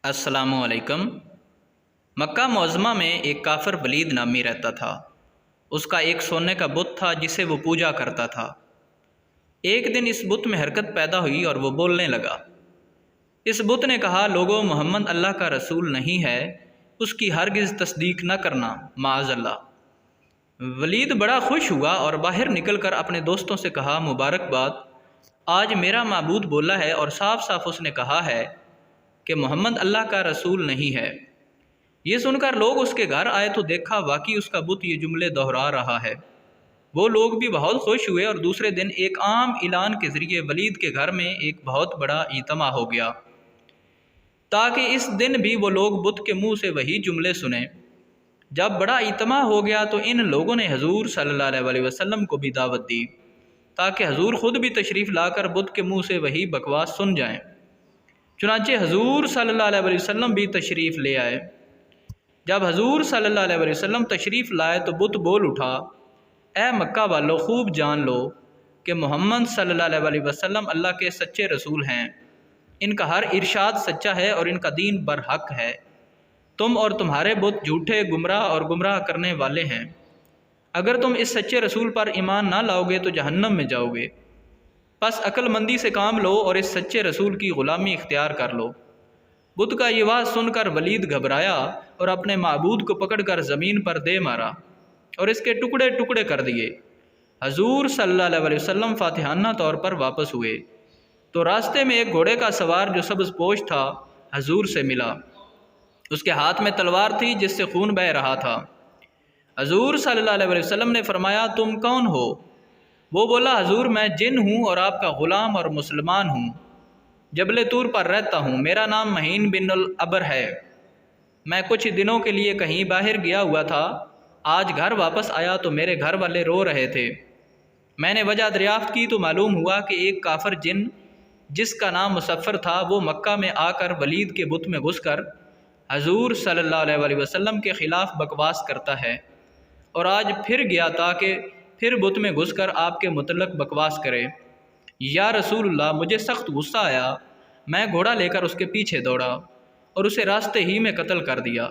अस्सलामु अलैकुम। मक्का मुअज़्ज़मा में एक काफ़िर वलीद नामी रहता था। उसका एक सोने का बुत था जिसे वो पूजा करता था। एक दिन इस बुत में हरकत पैदा हुई और वो बोलने लगा। इस बुत ने कहा, लोगों, मोहम्मद अल्लाह का रसूल नहीं है, उसकी हरगिज़ तस्दीक न करना, माअज़ल्लाह। वलीद बड़ा खुश हुआ और बाहर निकलकर अपने दोस्तों से कहा, मुबारकबाद, आज मेरा माबूद बोला है और साफ साफ उसने कहा है कि मोहम्मद अल्लाह का रसूल नहीं है। ये सुनकर लोग उसके घर आए तो देखा वाकई उसका बुत ये जुमले दोहरा रहा है। वो लोग भी बहुत खुश हुए और दूसरे दिन एक आम ऐलान के ज़रिए वलीद के घर में एक बहुत बड़ा इज्तिमा हो गया, ताकि इस दिन भी वो लोग बुत के मुंह से वही जुमले सुने। जब बड़ा इज्तिमा हो गया तो इन लोगों ने हजूर सल्लल्लाहु अलैहि वसल्लम को भी दावत दी, ताकि हजूर ख़ुद भी तशरीफ़ लाकर बुत के मुंह से वही बकवास सुन जाएं। चुनांचे हजूर सल्लल्लाहु अलैहि वसल्लम भी तशरीफ़ ले आए। जब हजूर सल्लल्लाहु अलैहि वसल्लम तशरीफ़ लाए तो बुत बोल उठा, ए मक्का वालों, खूब जान लो कि मोहम्मद सल्लल्लाहु अलैहि वसल्लम अल्लाह के सच्चे रसूल हैं। इनका हर इरशाद सच्चा है और इनका दीन बरहक है। तुम और तुम्हारे बुत झूठे, गुमराह और गुमराह करने वाले हैं। अगर तुम इस सच्चे रसूल पर ईमान ना लाओगे तो जहन्नम में जाओगे। बस अक्लमंदी से काम लो और इस सच्चे रसूल की ग़ुलामी इख्तियार कर लो। बुत का ये बात सुनकर वलीद घबराया और अपने माबूद को पकड़कर ज़मीन पर दे मारा और इसके टुकड़े टुकड़े कर दिए। हजूर सल्लल्लाहु अलैहि वसल्लम फातिहाना तौर पर वापस हुए तो रास्ते में एक घोड़े का सवार जो सब्ज़ पोश था हजूर से मिला। उसके हाथ में तलवार थी जिससे खून बह रहा था। हजूर सल्लल्लाहु अलैहि वसल्लम ने फरमाया, तुम कौन हो? वो बोला, हजूर, मैं जिन हूँ और आपका ग़ुलाम और मुसलमान हूँ। जबल तूर पर रहता हूँ। मेरा नाम महीन बिन अल अबर है। मैं कुछ दिनों के लिए कहीं बाहर गया हुआ था। आज घर वापस आया तो मेरे घर वाले रो रहे थे। मैंने वजह दरियाफ्त की तो मालूम हुआ कि एक काफिर जिन जिसका नाम मुसफ़र था वो मक्का में आकर वलीद के बुत में घुसकर हजूर सल्लल्लाहु अलैहि वसल्लम के ख़िलाफ़ बकवास करता है और आज फिर गया ताकि फिर बुत में घुसकर आपके मुतल्लक़ बकवास करे। या रसूलुल्लाह, मुझे सख्त गुस्सा आया। मैं घोड़ा लेकर उसके पीछे दौड़ा और उसे रास्ते ही में कत्ल कर दिया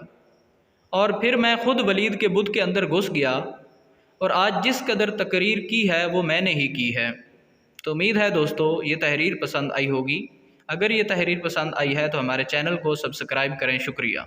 और फिर मैं ख़ुद वलीद के बुत के अंदर घुस गया और आज जिस कदर तकरीर की है वो मैंने ही की है। तो उम्मीद है दोस्तों ये तहरीर पसंद आई होगी। अगर ये तहरीर पसंद आई है तो हमारे चैनल को सब्सक्राइब करें। शुक्रिया।